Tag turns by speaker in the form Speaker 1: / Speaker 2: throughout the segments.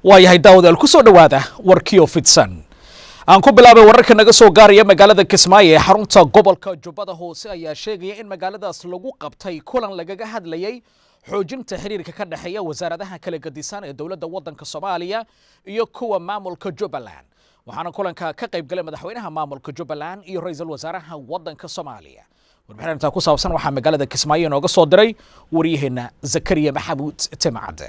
Speaker 1: waayahay daawadayaal ku soo dhawaada warkiyo fidsan aan ku bilaabay wararka naga soo gaaraya magaalada Kismaayo ee xarunta gobolka Jubbada Hoose ayaa sheegaya in magaaladaas lagu qabtay kulan lagaga hadlayay xoojinta xiriirka ka dhaxeeya wasaaradaha kala gadisan ee dawladda waddanka Soomaaliya iyo kuwa maamulka Jubbaland waxaana kulanka ka qayb galay madaxweynaha maamulka Jubbaland iyo ra'iisul wasaaraha waddanka Soomaaliya warbixinta ku saabsan waxa magaalada Kismaayo nooga soo diray wariyaheena Zakariya Maxamuud Timcade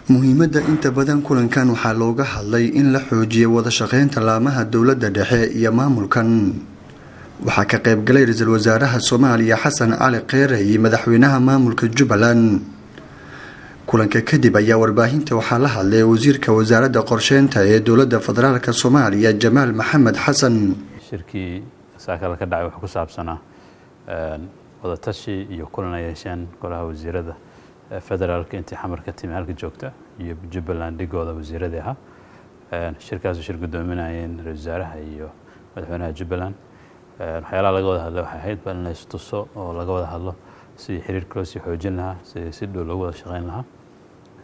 Speaker 2: muhiimadda inta badan kulankan waxaa looga hadlay in la xoojiyo wada shaqeynta laamaha dawladda dhexe iyo maamulkan waxaa ka qayb galay ra'iisul wasaaraha Soomaaliya Xasan Ali Kheyre iyo madaxweynaha maamulka Jubbaland kulanka kadib ayaa warbaahinta waxaa la hadlay wasiirka wasaaradda qorsheynta ee dawladda federaalka Soomaaliya Jamaal Maxamed Xasan
Speaker 3: shirkii saakala ka dhacay wax ku saabsanaa wada tashi iyo kulan ay yeesheen golaha wasiirada federaalka intii xamarka timi halka joogta iyo Jubbaland digooda wasiirada ah shirkaas shir gudoominayeen ra'iisul wasaaraha iyo madaxweynaha Jubbaland waxyaalaha laga wada hadlay waxa ahayd bal inay tuso oo laga wada hadlo si xiriirka loo sii xoojin lahaa si dhow loogu wada shaqeyn lahaa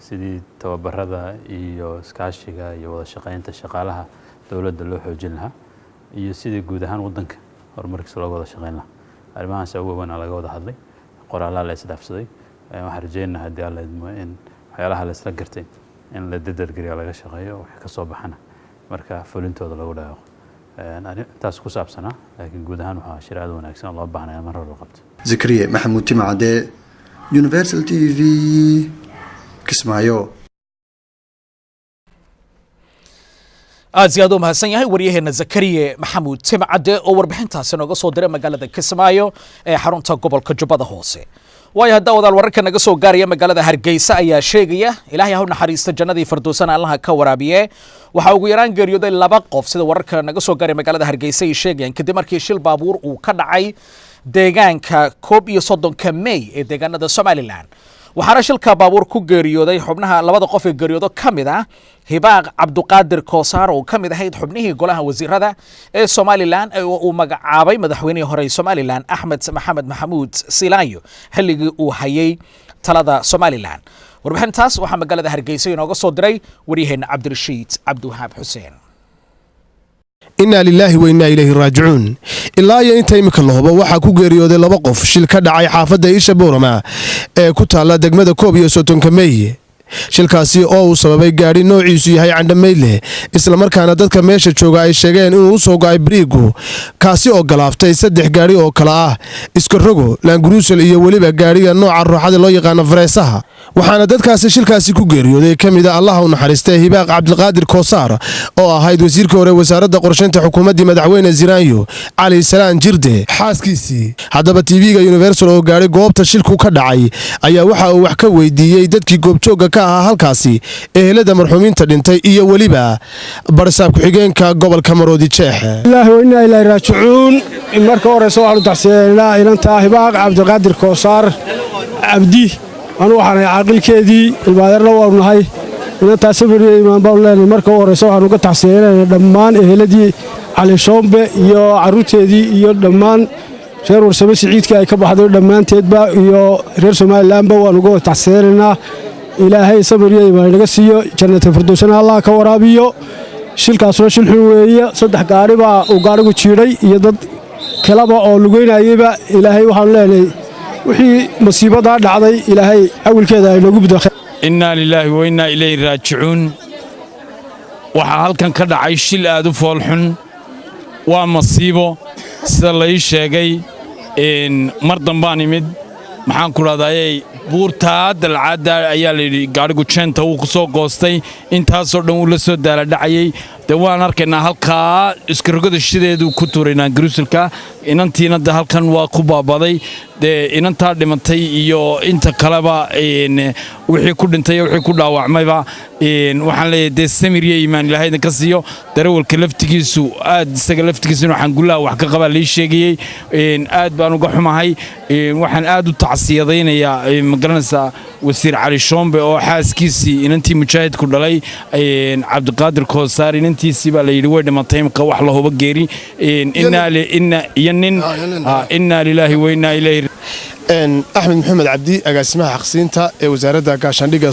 Speaker 3: sidii tababarada iyo iskaashiga iyo wada shaqeynta shaqaalaha dawladda loo xoojin lahaa iyo sidii guud ahaan waddanka horumarkiisa loogu wada shaqeyn lahaa arrimahaas ugu weyn laga wada hadlay qoraalaha la isdhaafsaday waxaan rajaynayaa haddii alla idmo in waxyaalaha la isla gartay in la dadalgeliyo laga shaqeeyo wax ka soo baxana marka fulintooda lagu dhaaqo taas ku saabsanaa laakiin guud ahaan waxa shir aad wanaagsan loo baahnaa mar hore qabto
Speaker 2: Zakariya Maxamuud Timcade Universal TV Kismaayo
Speaker 1: aad u mahadsan yahay wariyaheena Zakariya Maxamuud Timcade oo warbixintaasi nooga soo diray magaalada Kismaayo ee xarunta gobolka Jubbada Hoose waayo hadda wadaal wararka naga soo gaaraya magaalada Hargeysa ayaa sheegaya Ilaahay ha u naxariisto jannadii firdawsana Allah ka waraabiye waxa ugu yaraan geeriyooday 2 qof sida wararka naga soo gaaray magaalada Hargeysa ay sheegayaan kadib markii shil baabuur uu ka dhacay deegaanka 31 May ee deegaanada Somaliland waxaana shilka baabuur ku geeriyooday xubnaha 2 qof ee geeriyoodo kamid ah Hibaaq Cabduqaadir Koosaar oo kamid ahayd xubnihii golaha wasiirada ee Somaliland oo uu magacaabay madaxweynihii hore Somaliland Axmed Maxamed Maxamuud Silaayo xilligii uu hayay talada Somaliland warbixintaas waxa magaalada Hargeysa inooga soo diray wariyaheena Cabdirashiid Cabduhaab Xuseen
Speaker 4: inna lillahi wa inna ilayhi raaji'uun ilaa iyo inta imika lahubo waxa ku geeriyooday 2 qof shil ka dhacay xaafadda Isha Boorama ee ku taala degmada 31 May shilkaasi oo uu sababay gaari noociisu yahay candhameyle isla markaana dadka meesha jooga ay sheegeen inuu soo go'ay bariigu kaasi oo galaaftay 3 gaari oo kala ah iskarogo laanguruusal iyo waliba gaariga nooca ruuxada loo yaqaan fareesaha waxaana dadkaasi shilkaasi ku geeriyooday kamid ah Allah u naxariistay Hibaaq Cabduqaadir Koosaar oo ahayd wasiirka hore wasaaradda qorsheynta xukuumadda madaxweyne Ziraanyo Cali Salaan Jirde xaaskiisii haddaba TV-ga Universal oo gaaray goobta shilku ka dhacay ayaa waxa uu wax ka weydiiyay dadkii goobjooga ka ahaa halkaasi ehelada marxuumiinta dhintay iyo waliba barsaab ku xigeenka gobolka Maroodi Jeex
Speaker 5: Ilaahi wa inna ilayhi raaji'uun marka hore soo alu taxsiinaa inanta Hibaaq Cabduqaadir Koosaar abdi anu waxaan aqalkeedii ilmaadeerna waa nahay inanta safariyay imaan bawleen marka hore soo aanu ka taxsiinaa dhammaan eheladii Cali Shoombe iyo caruurteedii iyo dhammaan reer warsame siciidka ay ka baxday dhammaanteedba iyo reer Somaliland ba waan uga taxsiinaa ilaahay sabariyay ma naga siiyo jannada firdawsana Allah ka waraabiyo shilkaas oo shil xun weeye 3 gaari baa uu gaarigu jiiray iyo dad kalaba oo lugeynayayba ilaahay waxaan leenahay wixii masiibada dhacday ilaahay awilkeeda ay nagu bido
Speaker 6: inna lillahi wa inna ilayhi raaji'uun waxa halkan ka dhacay shil aad u fool xun waa masiibo sida la ii sheegay mar dambaan imid maxaan ku raadayay buurta dalcada ayaa la yiri gaarigu jeenta uu ku soo goostay intaas oo dhan uu la soo daala dhacayay waan arkaynaa halka iskarogada shideedu ku tuureynaa gruusulka inantiina halkan waa ku baabaday inanta dhimatay iyo inta kaleba wixii ku dhintay wixii ku dhaawacmayba waxaan leeyahay samiriye iimaan ilaahay ka siiyo darawalka laftigiisu aad isaga laftigiisuna waxaan gulaha wax ka qaba la sheegayay aad baan uga xumahay waxaan aad u tacsiyadaynayaa magaranaysa wasiir Cali Shoombe oo xaaskiisii inantii mujaahid ku dhalay Cabduqaadir Koosaar inantiisii baa la yiri way dhimatay imka wax la hubo geeri inna lillahi wa inna ilayhi
Speaker 4: Axmed Maxamed Cabdi agaasimaha xaqsiinta ee wasaaradda gaashaandhigga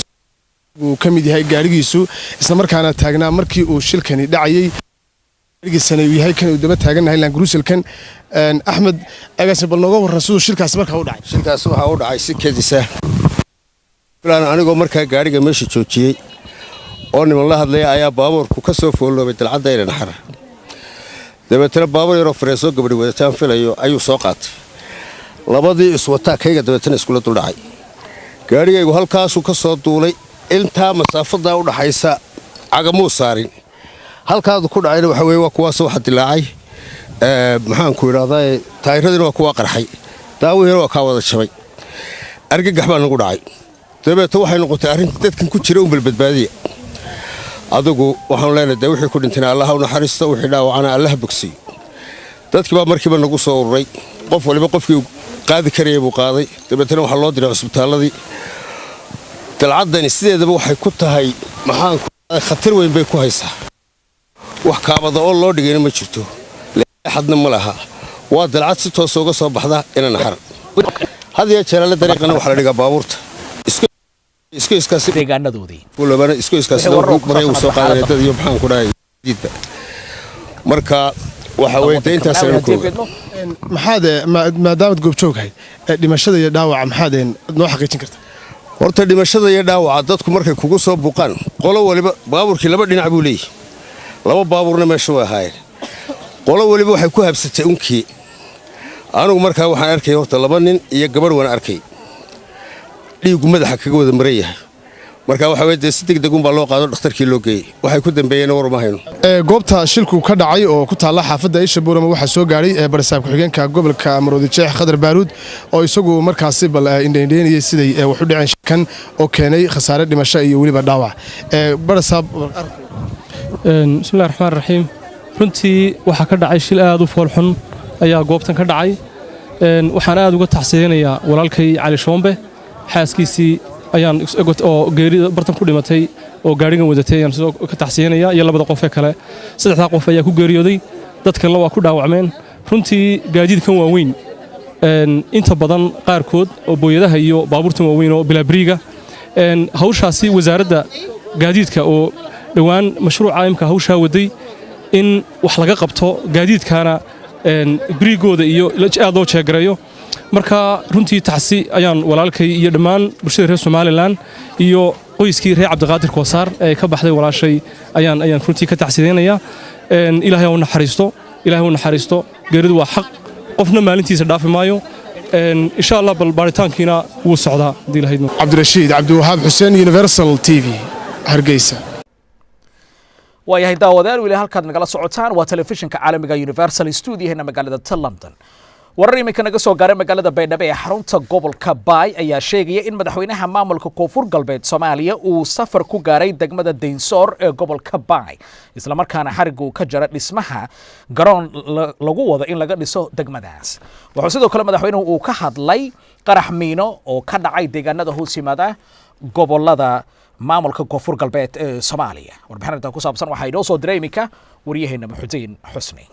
Speaker 4: uu ka mid yahay gaarigiisu isla markaana taagnaa markii uu shilkani dhacayay gaarigiisana uu yahay kan uu daba taaganahay laangruuselkan axmed agaasi bal nooga warran siduu shilkaasi markaa u dhacay
Speaker 7: shilkaasi waxaa u dhacay si kedisa filaan anigoo markaa gaariga meesha joojiyey oo niman la hadlaya ayaa baabuurku ka soo foolloobay dalcadda ina naxar dabeetana baabuur yaroo fareesoo gabadhi wadataan filayo ayuu soo qaatay labadii iswataa kayga dabeetana iskula duldhacay gaarigaygu halkaasuu ka soo duulay intaa masaafadaa u dhaxaysa cagamuu saarin halkaadu ku dhacayna waxa weye waa kuwaasoo waxa dilaacay maxaanku idhahdaa taayiradiina waa kuwaa qarxay daawihiina waa kaa wada jabay argagax baa nagu dhacay dabeeta waxay noqotay arrinta dadkan ku jira unbalbadbaadiya adigu waxaanu leenahay dee wixii ku dhintayna allaha u naxariisto wixii dhaawacana allaha bogsiyo dadkii baa markiiba nagu soo ururay qof waliba qofkii qaadi karayay buu qaaday dabeetana waxaa loo diray cusbitaalladii dalcaddani sideedaba waxay ku tahay maxaanku khatar weyn bay ku haysaa wax kaabada oo loo dhigayna ma jirto xadna ma laha waa dalcad si toos uga soo baxda ina naxar had iyo jeer alle dariiqana waxa la dhigaa baabuurta
Speaker 1: deegaanadoodii
Speaker 7: marka waxa weye de intaas
Speaker 4: maxaad maadaamad goobjooghay dhimashada iyo dhaawaca maxaad noo xaqiijin karta
Speaker 7: horta dhimashada iyo dhaawaca dadku markay kugu soo buuqaan qolo waliba baabuurkii laba dhinac buu leeyahay laba baabuurna meesha way ahaayeen qolo waliba waxay ku habsatay unkii anigu markaa waxaan arkay horta laba nin iyo gabadh waan arkay dhiigu madaxa kaga wada maran yahay marka waxa weeye si degdeg baa loo qaado dhakhtarkii loo geeyay waxay ku dambeeyeen war ma hayno
Speaker 4: goobta shilku ka dhacay oo ku taala xaafadda Aisha Buurama waxa soo gaaray barasaab ku-xigeenka gobolka Maroodi Jeex Khadar Baaruud oo isagu markaasi bal indheynayay siday wax u dhaceen shilkan oo keenay khasaare dhimasho iyo waliba dhaawac barasaab
Speaker 8: bismillaahir rahmaanir rahiim runtii waxa ka dhacay shil aad u fool xun ayaa goobtan ka dhacay waxaan aad uga taxsiinayaa walaalkay Cali Shoombe xaaskiisii ayaan oo geerida bartan ku dhimatay oo gaarigan wadatay ayaan sidoo ka taxsiinaya iyo labada qof ee kale saddexda qof ayaa ku geeriyooday dadkan la waa ku dhaawacmeen runtii gaadiidkan waaweyn inta badan qaarkood oo booyadaha iyo baabuurtan waaweyn oo bilaabriga hawshaasi wasaaradda gaadiidka oo dhawaan mashruuca imka hawshaa waday in wax laga qabto gaadiidkana brigooda iyo aad loo jeegareeyo marka runtii taxsi ayaan walaalkay iyo dhammaan bulshada reer Soomaaliland iyo qoyskii reer Cabdiqaadir Koosaar ee ka baxday walaashay ayaan runtii ka taxsiinaya ilaahay uu naxariisto geeridu waa xaq qofna maalintiisa dhaafi maayo insha Allah bal baaritaankiina wuu socdaa hadii ilaahay
Speaker 4: Cabdirashiid Cabdiwahaab Xuseen Universal TV Hargeysa
Speaker 1: waayahay daawadayaal weli halkaad nagala socotaan waa telefishinka caalamiga Universal Studio-heena magaalada London warar iminka naga soo gaaray magaalada Baydhabo ee xarunta gobolka Baay ayaa sheegaya in madaxweynaha maamulka Koonfur Galbeed Soomaaliya uu safar ku gaaray degmada Deinsoor ee gobolka Baay isla markaana xarigu ka jara dhismaha garoon lagu wado in laga dhiso degmadaas wuxuu sidoo kale madaxweynuhu uu ka hadlay qarax miino oo ka dhacay deegaanada hoos yimaada gobolada maamulka Koonfur Galbeed ee Soomaaliya warbixinta ku saabsan waxa inoo soo diray iminka wariyaheena Maxuudin Xusni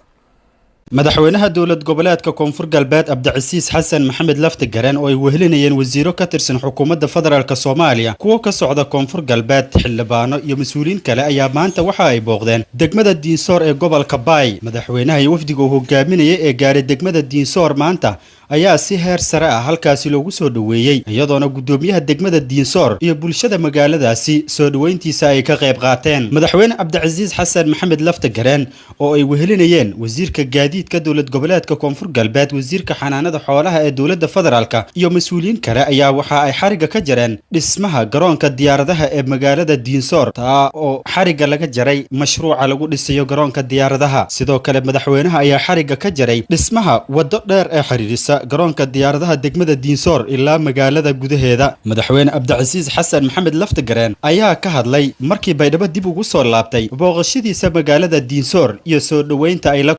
Speaker 9: madaxweynaha dawlad goboleedka Koonfur Galbeed Abdicasiis Xasan Maxamed Laftigaran oo ay wehelinayeen wasiiro ka tirsan xukuumadda federaalka Soomaaliya kuwa ka socda Koonfur Galbeed xildhibaano iyo mas'uuliyiin kale ayaa maanta waxa ay booqdeen degmada Deinsoor ee gobolka Baay madaxweynaha iyo wafdiga uu hogaaminayay ee gaaray degmada Deinsoor maanta ayaa si heer sare ah halkaasi loogu soo dhaweeyay iyadoona gudoomiyaha degmada Deinsoor iyo bulshada magaaladaasi soo dhaweyntiisa ay ka qayb qaateen madaxweyne Abdicasiis Xasan Maxamed Laftigaran oo ay wehelinayeen wasiirka gaadiidka dawlad goboleedka Koonfur Galbeed wasiirka xanaanada xoolaha ee dawladda federaalka iyo mas'uuliyiin kale ayaa waxa ay xariga ka jareen dhismaha garoonka diyaaradaha ee magaalada Deinsoor taa oo xariga laga jaray mashruuca lagu dhisayo garoonka diyaaradaha sidoo kale madaxweynaha ayaa xariga ka jaray dhismaha wado dheer ee xiriirisa garoonka diyaaradaha degmada Deinsoor ilaa magaalada gudaheeda madaxweyne Abdicasiis Xasan Maxamed Laftigaran ayaa ka hadlay markii Baydhabo dib ugu soo laabtay booqashadiisa magaalada Deinsoor iyo soo dhaweynta ay la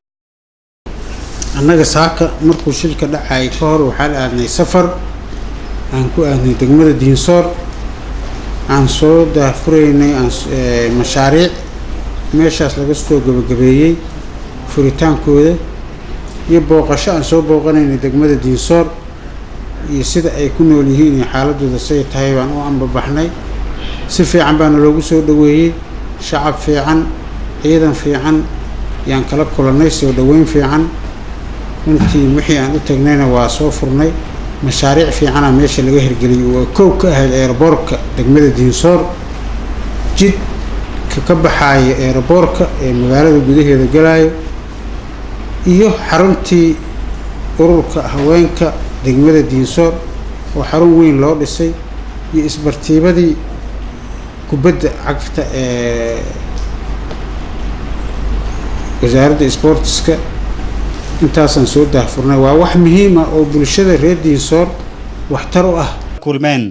Speaker 10: annaga saaka markuu shilka dhacay ka hor waxaan aadnay safar aan ku aadnay degmada Deinsoor aan soo daafuraynay mashaariic meeshaas laga soo gabagabeeyay furitaankooda iyo booqasho aan soo booqanaynay degmada Deinsoor iyo sida ay ku nool yihiin xaaladooda say tahay baan u anbabaxnay si fiican baana loogu soo dhaweeyey shacab fiican ciidan fiican yaan kala kulannay soo dhaweyn fiican runtii wixii aan u tagnayna waa soo furnay mashaariic fiicana meesha laga hirgeliyay waa koow ka ahayd aeroboortka degmada diinsoor jidka ka baxaaya aeroboortka ee magaalada gudaheeda galaayo iyo xaruntii ururka haweenka degmada diinsoor oo xarun weyn loo dhisay iyo isbartiibadii kubadda cagta ee wasaaradda isboortiska intaasaan soo daahfurnay waa wax muhiim ah oo bulshada reer diinsoor waxtar u ah
Speaker 9: kulmeen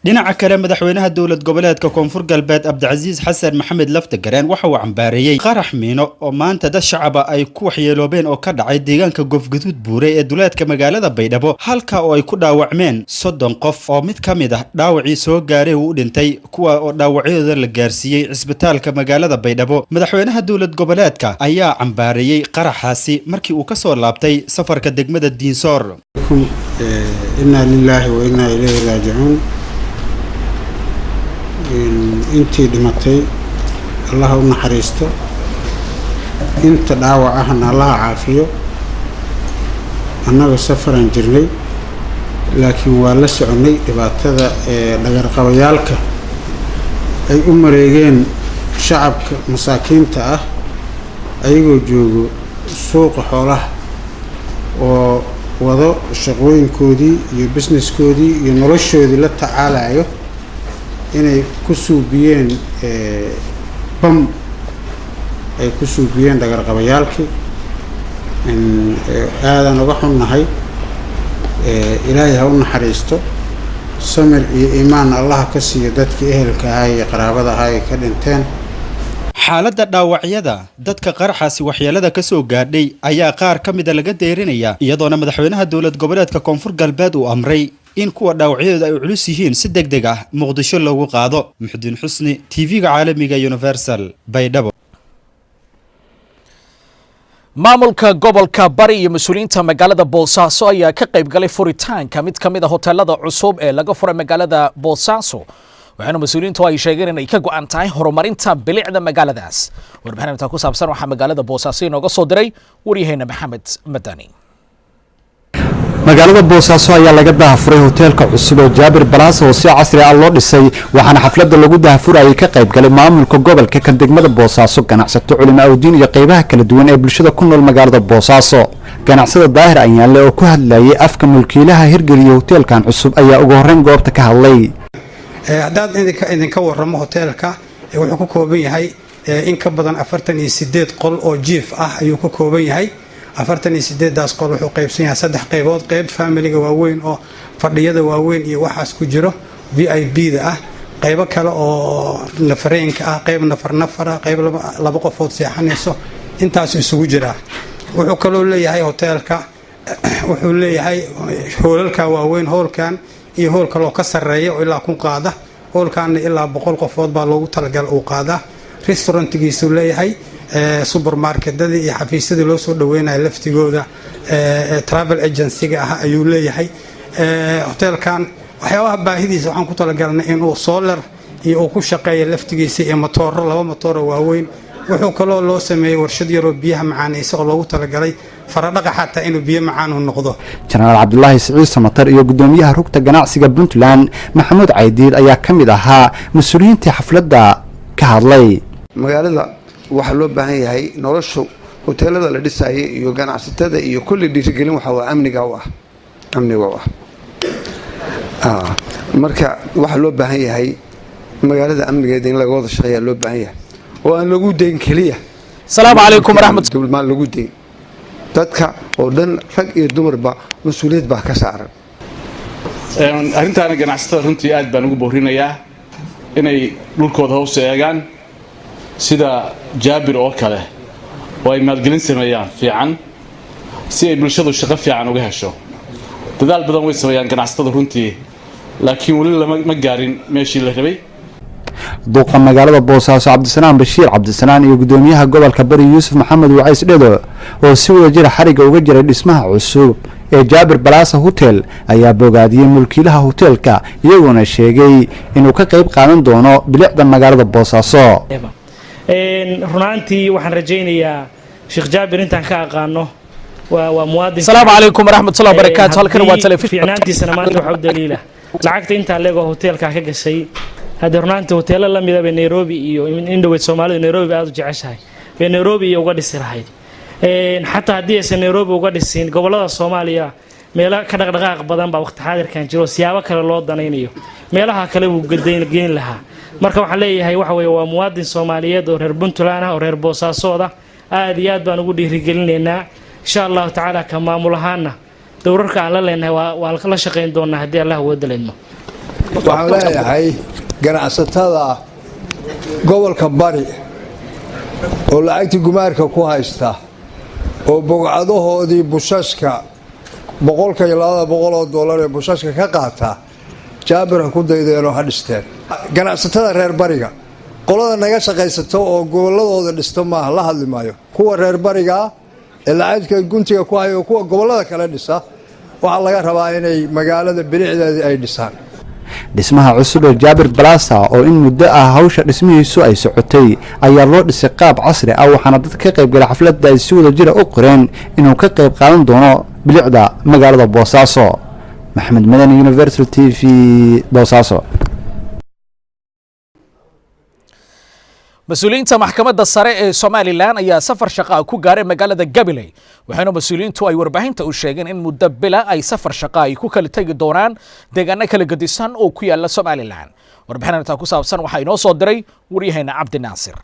Speaker 9: dhinaca kale madaxweynaha dowlad goboleedka koonfur galbeed Cabdicasiis Xasan Maxamed Laftagareen waxa uu cambaareeyay qarax miino oo maanta dad shacaba ay ku waxyeeloobeen oo ka dhacay deegaanka Gofgaduud Buuray ee duleedka magaalada Baydhabo halka oo ay ku dhaawacmeen 30 qof oo mid kamid ah dhaawacii soo gaaray uu dhintay kuwa oo dhaawacyadooda la gaarsiiyay cisbitaalka magaalada Baydhabo madaxweynaha dowlad goboleedka ayaa cambaareeyay qaraxaasi markii uu ka soo laabtay safarka degmada Diinsoor
Speaker 10: inna lillahi wa inna ilayhi raaji'uun intii dhimatay Allah u naxariisto inta dhaawac ahna Allah caafiyo annaga safaran jirnay laakiin waa la soconay dhibaatada dhagar qabayaalka ay u mareegeen shacabka masaakiinta ah ayagoo joogo suuqa xoolaha oo wado shaqooyinkoodii iyo businesskoodii iyo noloshoodii la tacaalayo inay ku suubiyeen bam ay ku suubiyeen dhagar qabayaalkii aadan uga xunnahay ilaahay ha u naxariisto samir iyo iimaan Allah ka siiyo dadkii ehelka ahaa iyo qaraabada ahaa ay ka dhinteen
Speaker 9: xaaladda dhaawacyada dadka qaraxaasi waxyeelada ka soo gaadhay ayaa qaar ka mid ah laga deerinaya iyadoona madaxweynaha dowlad goboleedka koonfur galbeed uu amray in kuwa dhaawacyadooda ay culus yihiin si degdeg ah Muqdisho loogu qaado Muxudiin Xusni TV-ga caalamiga Universal Baydhabo
Speaker 1: maamulka gobolka Bari iyo mas'uuliyiinta magaalada Boosaaso ayaa ka qayb galay furitaanka mid kamid ah hoteelada cusub ee laga furay magaalada Boosaaso waxaana mas'uuliyiintu ay sheegeen in ay ka go'an tahay horumarinta bilicda magaaladaas warbixinta ku saabsan waxa magaalada Boosaaso inooga soo diray waryaheena Maxamed Madani
Speaker 11: magaalada Boosaaso ayaa laga daafuray hoteelka cusub ee Jaabir Balaas oo si casri ah loo dhisay waxaana xafladda lagu daafurayay ka qayb galay maamulka gobolka kan degmada Boosaaso ganacsato culimo awdiin iyo qaybaha kala duwan ee bulshada ku nool magaalada Boosaaso ganacsada daahir ayaanle oo ku hadlayay afka mulkiilaha hirgeliya hoteelkan cusub ayaa ugu horreyn goobta ka hadlay
Speaker 12: haddaad idinka warramo hoteelka wuxuu ku kooban yahay in ka badan 48 qol oo jiif ah ayuu ku kooban yahay 48daas qol wuxuu qaybsan yahay 3 qaybood qayb familiga waaweyn oo fadhiyada waaweyn iyo waxaas ku jiro VIP-da ah qaybo kale oo nafareenka ah qayb nafar qayb laba qofood seexanayso intaas isugu jira wuxuu kaloo leeyahay hoteelka wuxuu leeyahay hoolalka waaweyn hoolkan iyo hool kale oo ka sareeya oo ilaa kun qaada hoolkan ilaa 100 qofood baa loogu talagal uu qaada restaurantigiisu leeyahay supermarketada iyo xafiisyada loo soo dhaweynayo laftigooda travel agency-ga ah ayuu leeyahay hoteelkan waxyaabaha baahidiisa waxaan ku talagalnay inuu solar iyo uu ku shaqeeyo laftigiisa iyo matooro laba matooro waaweyn wuxuu kaloo loo sameeyay warshad yaroo biyaha macaanaysa oo loogu talagalay faradhaqa xataa inuu biyo macaan u noqdo
Speaker 11: General Cabdullaahi Siciid Samatar iyo gudoomiyaha rugta ganacsiga Puntland Maxamuud Caydiid ayaa ka mid ahaa mas'uuliyiinta xafladda ka hadlay
Speaker 13: magaalada waxa loo baahan yahay noloshu hoteelada la dhisay iyo ganacsatada iyo kulli dhiirigelin waxa waa amniga marka waxa loo baahan yahay magaalada amnigeeda in laga wada shaqeeyo loo baahan yahay oo aan lagu deyn kaliya
Speaker 1: السلام عليكم ورحمة الله
Speaker 13: ما lagu deyn dadka oo dhan rag iyo dumarba mas'uuliyad baa ka saaran
Speaker 14: arintaana ganacsatada runtii aad baan ugu boorinayaa inay dhulkooda hoos eegaan sida Jaabir oo kale oo ay maalgelin sameeyaan fiican si ay bulshadu shaqo fiican uga hesho dadaal badan way sameeyaan ganacsatada runtii laakiin wali lama gaarin meeshii la rabay
Speaker 11: duqa magaalada Boosaaso Cabdisanaan Bashiir Cabdisanaan iyo gudoomiyaha gobolka Bari Yuusuf Maxamed Wacays Dhedo oo si wadajir xariga uga jiray dhismaha cusub ee jaabir balaasa hotel ayaa bogaadiyey mulkiilaha hoteelka iyagoona sheegay inuu ka qayb qaadan doono bilicda magaalada boosaaso
Speaker 15: runaantii waxaan rajaynayaa sheekh jaabir intaan ka aqaano waa muwaadin.
Speaker 1: Assalaamu calaykum waraxmatullahi wabarakaatu. Halkan waa telefishin
Speaker 15: fiicnaantiisana maanta waxa u daliila lacagta inta leego hoteelka ka gashay hada runaantii hoteelo la mid ah Nairobi iyo indhoweed Soomaaliya Nairobi aad u jeceshahay Nairobi iyo uga dhisi lahayd xataa haddii aysan Nairobi uga dhisin gobolada Soomaaliya meelo ka dhaqdhaqaaq badan baa waqti xaadirkan jiro siyaabo kale loo danaynayo meelaha kale uu geyn lahaa marka waxaan leeyahay waxa weeye waa muwaadin Soomaaliyeed oo reer Puntland ah oo reer Boosaaso ah aad iyo aad baan ugu dhiirigelinaynaa insha Allah taala ka maamulahaana dowrarka aan la leenahay waa la shaqeyn doonaa haddii Allah wada leedmo
Speaker 16: waxaan leeyahay ganacsatada gobolka bari oo lacagta gumaarka ku haysta oo bogcadahoodii bushashka $100 ee bushashka ka qaata jaabir ku daydeen oo hadhisteen ganacsatada reer bariga qolada naga shaqaysato oo goboladooda dhisto ma la hadli maayo kuwa reer bariga ee lacagta guntiga ku hayo kuwa gobolada kale dhisa waxa laga rabaa inay magaalada bilicdeeda ay dhisaan
Speaker 11: dhismaha cusub ee jaabir balaasa oo in muddo ah hawsha dhismihiisu ay socotay ayaa loo dhisay qaab casri ah waxaana dad ka qayb galay xafladda ay si wada jir u qoreen inuu ka qayb qaadan doono bilicda magaalada Boosaaso Maxamed Madani Universal TV Boosaaso
Speaker 1: mas-uuliyiinta maxkamadda sare ee Somaliland ayaa safar shaqo ku gaaray magaalada Gabiley waxaana mas-uuliyiintu ay warbaahinta u sheegeen in muddo bila ay safar shaqo ay ku kala tagi doonaan deegaano kala gedisan oo ku yaala Somaliland warbaahinta ku saabsan waxa inoo soo diray wariyahayna Cabdi Naasir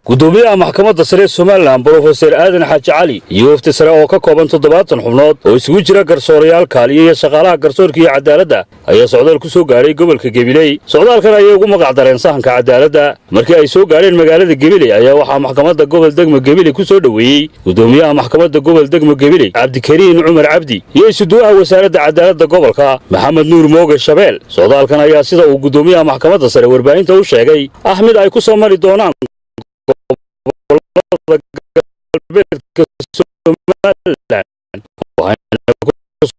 Speaker 17: gudoomiyaha maxkamadda sare Somaliland Professor Aadan Xaaji Cali iyo wafdi sare oo ka kooban 70 xubnood oo isugu jira garsoorayaal kaaliye iyo shaqaalaha garsoorka iyo cadaaladda ayaa socdaal ku soo gaaray gobolka Gabiley socdaalkan ayay ugu magac dareen sahanka cadaaladda markii ay soo gaareen magaalada Gabiley ayaa waxa maxkamadda gobol degmo Gabiley ku soo dhaweeyay gudoomiyaha maxkamadda gobol degmo Gabiley Cabdikariin Cumar Cabdi iyo isuduwaha wasaaradda cadaaladda gobolka Maxamed Nuur Mooge Shabeel socdaalkan ayaa sida uu gudoomiyaha maxkamadda sare warbaahinta u sheegay Ahmed ay ku soo mari doonaan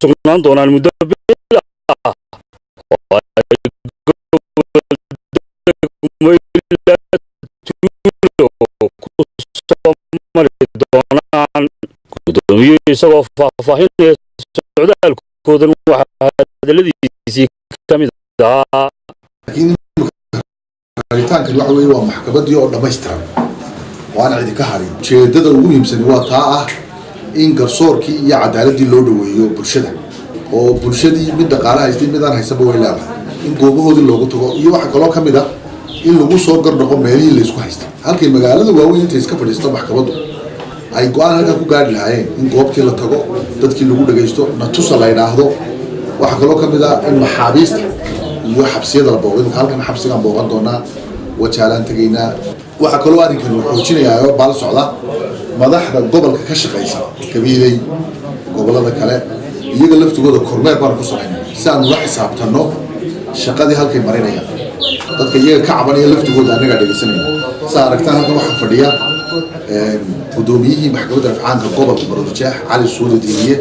Speaker 17: sugnaan doonaan muddo bil ah gudoomiye isagoo faahfaahinaya socdaalkoodan waxaa hadaladiisii ka mid ahaa
Speaker 18: aritaankan waxa weeye waa maxkamaddii oo dhammaystiran waana cidi ka harin ujeedada ugu muhiimsani waa taa ah in garsoorkii iyo cadaaladii loo dhaweeyo bulshada oo bulshadii mid dhaqaale haystay mid aan haysanba way leedahay in goobahoodii loogu tago iyo waxa kaloo ka mid ah in lagu soo gardhaqo meelihii la isku haystay halkay magaalada waaweyn intay iska fadhiisto maxkamaddu ay go-aan halkan ku gaari lahaayeen in goobtii la tago dadkii lagu dhagaysto natusa la yidhaahdo waxa kaloo ka mid ah in maxaabiista iyo xabsiyada la booqdo halkan xabsigaan booqan doonaa wajaalaan tegaynaa waxa kaloo arrinkan uu xoojinayaa baal socda madaxda gobolka ka shaqaysa Gabiley gobolada kale iyaga laftigooda kormeer baan ku sameynaa si aan la xisaabtano shaqadii halkay marinayaan dadka iyaga ka cabanaya laftigooda anaga dhageysanayna saa aragtaan halkan waxaa fadhiya gudoomiyihii maxkamadda rafcaanka gobolka Maroodijeex Cali Suude Diiniye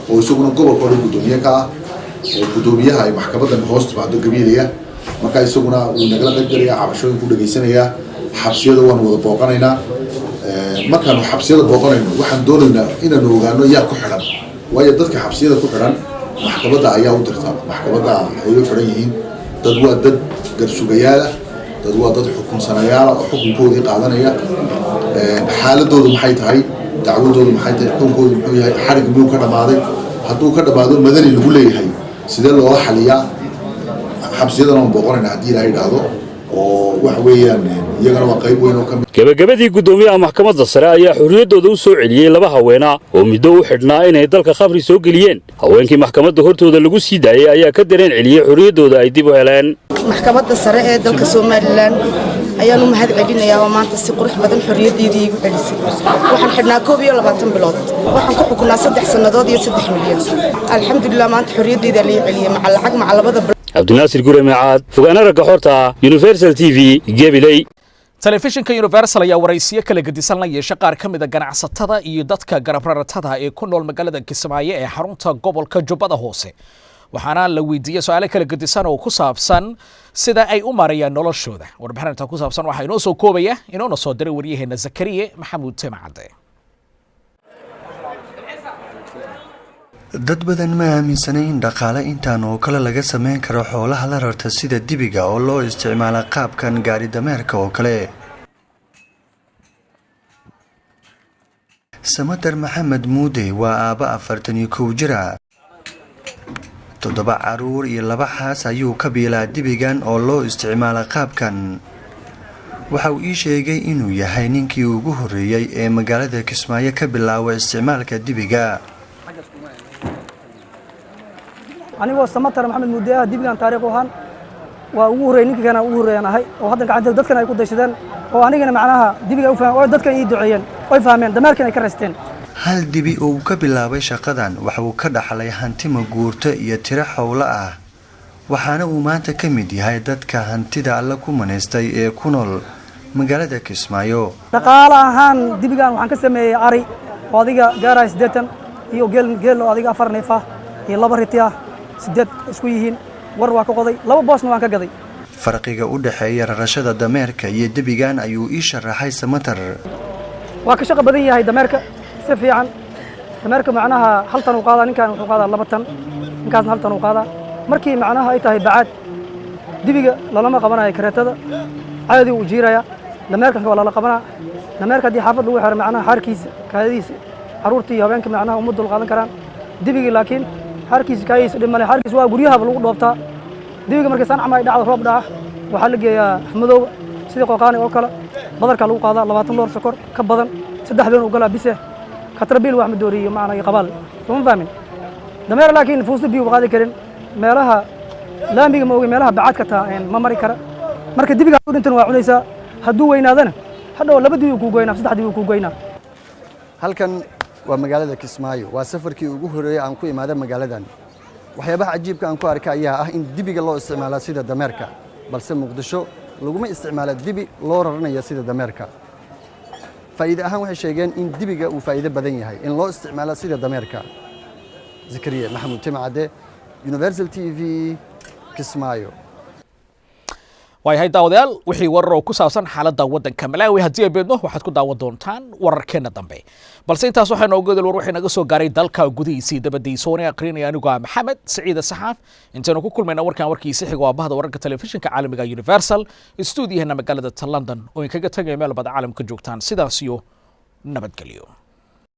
Speaker 18: oo isaguna gobolka oo gudoomiye ka ah oo gudoomiyaha ay maxkamaddan hoos timaado Gabiley marka isaguna uu nagala qayb galaya cabashooyin ku dhageysanaya xabsiyada waan wada booqanaynaa markaanu xabsiyada booqanayno waxaan doonaynaa inaanu ogaano yaa ku xidhan waayo dadka xabsiyada ku xidhan maxkamadda ayaa u dirta maxkamadda ay u xidhan yihiin dad waa dad garsugayaala dad waa dad xukunsanayaala oo xukunkoodii qaadanaya xaaladoodu maxay tahay dacwadoodu maxay tahay xukunkoodu muxuu yahay xarig miyuu ka dhammaaday hadduu ka dhammaado madani lagu leeyahay sidee loola xaliyaa xabsiyadan aan booqanaynaa haddii ilaahay idhaahdo oo waxa weeyaan iyagana waa qayb weyn oo ka mid
Speaker 17: gabagabadii gudoomiyaha maxkamadda sare ayaa xurriyaddooda u soo celiyey laba haweena oo muddo u xidhnaa inay dalka khamri soo geliyeen haweenkii maxkamadda hortooda lagu sii daayay ayaa ka dareen celiyey xurriyaddooda ay dib u heleen
Speaker 19: maxkamadda sare ee dalka Somaliland ayaan u mahad celinayaa oo maanta si qurux badan xurriyaddeedii igu celisay waxaan xidhnaa 22 bilood waxaan ku xukunaa 3 sanadood iyo 3 milyan alxamdulillah maanta xurriyaddeeda la celiyay maca lacag maca labada
Speaker 17: Cabdi Naasir Gure Macaad fogaana ragga xorta Universal TV Gabiley
Speaker 1: telefishinka Universal ayaa waraysiyo kala gedisan la yeeshay qaar ka mid ah ganacsatada iyo dadka garabraratada ee ku nool magaalada Kismaayo ee xarunta gobolka Jubbada Hoose waxaana la weydiiyay su'aalo kala gedisan oo ku saabsan sida ay u marayaan noloshooda warbixinta ku saabsan waxa inoo soo koobaya inoona soo diray wariyaheena Zakariye Maxamuud Timacade
Speaker 2: dad badan ma aaminsanayn in dhaqaale intaan oo kale laga sameyn karo xoolaha la rarta sida dibiga oo loo isticmaalo qaabkan gaari dameerka oo kale Samatar Maxamed Muude waa aaba 41 jir ah 7 caruur iyo 2 xaas ayuu ka biilaa dibigan oo loo isticmaalo qaabkan waxa uu ii sheegay inuu yahay ninkii ugu horeeyay ee magaalada Kismaayo ka bilaabay isticmaalka dibiga
Speaker 20: anigoo Samatar Maxamed Muude ah dibigan taariikh ahaan waa ugu horeeyay ninkii kana ugu horeeyanahay oo hadda gacanta dadkan ay ku daysadeen oo anigana macnaha dibiga u fahmay oo dadkan ii duceeyeen oo fahmeen dameerkan ay ka resteen
Speaker 2: hal dibi oo ka bilaabay shaqadan waxa uu ka dhaxlay hanti maguurto iyo tiro xawla ah waxaana uu maanta ka mid yahay dadka hantida alla ku maneystay ee ku nool magaalada Kismaayo
Speaker 20: dhaqaale ahaan dibigan waxaan ka sameeyay ari oo adiga gaaray 80 iyo geel oo adiga 4 neef ah iyo 2 riti ah 8 isku yihiin war waa ka qoday 2 boosna waan ka gaday
Speaker 2: farqiga u dhaxeeya rarashada dameerka iyo dibigan ayuu ii sharaxay Samatar
Speaker 20: waa ka shaqo badan yahay dameerka si fiican dameerka macnaha hal tan uu qaada ninkan wuxuu qaada 2 tan ninkaasna hal tan uu qaada markii macnaha ay tahay bacaad dibiga lama qabanayo kareetada caadi uu jiiraya dameerkan waa la qabanaa dameerka hadii xaafad lagu xiro macnaha xarkiisa kaadiisa caruurtii habeenka macnaha uma dul qaadan karaan dibiga laakiin xarkiisa kaadiisa dhimale xarkiisa waa guryaha lagu dhoobtaa dibiga markay sanacma ay dhacdo roob dhaca waxa la geeyaa madow sida qoqaani oo kale badarka lagu qaadaa 20 loor sokor ka badan 3 been u galaa bise katrabil wax ma dooriyo macnaha qabaal soo fahmin dameer laakiin fuusta biyo qaadi karin meelaha laamiga ma ogi meelaha bacaadka taa ma mari kara marka dibiga u dhintan waa cunaysa haduu weynaadana hadhow 2 dibi ku goynaa 3 dibi ku goynaa
Speaker 2: halkan waa magaalada Kismaayo waa safarkii ugu horeeyay aan ku imaaday magaaladan waxyaabaha cajiibka aan ku arkay ayaa ah in dibiga loo isticmaalo sida dameerka balse Muqdisho laguma isticmaalo dibi loo raranayo sida dameerka faa'iido ahaan waxay sheegeen in dibiga uu faa'iido badan yahay in loo isticmaalo sida dameerka Zakariye Maxamuud Timacade Universal TV Kismaayo
Speaker 1: waayahay daawadayaal wixii warar oo ku saabsan xaaladda waddanka Malawi haddii ay beedno waxaad ku daawan doontaan wararkeena dambe balse intaas waxaa nooga godol war wixii naga soo gaaray dalka gudihiisa dabadiisoonay aqrinaya anigu Maxamed Saciid Saxaaf intaanu ku kulmayna warkiisa xiga waa bahda wararka telefishinka caalamiga Universal stuudiyahana magaalada London oo in kaga tagay meel bad caalamka joogtaan sidaas iyo nabadgelyo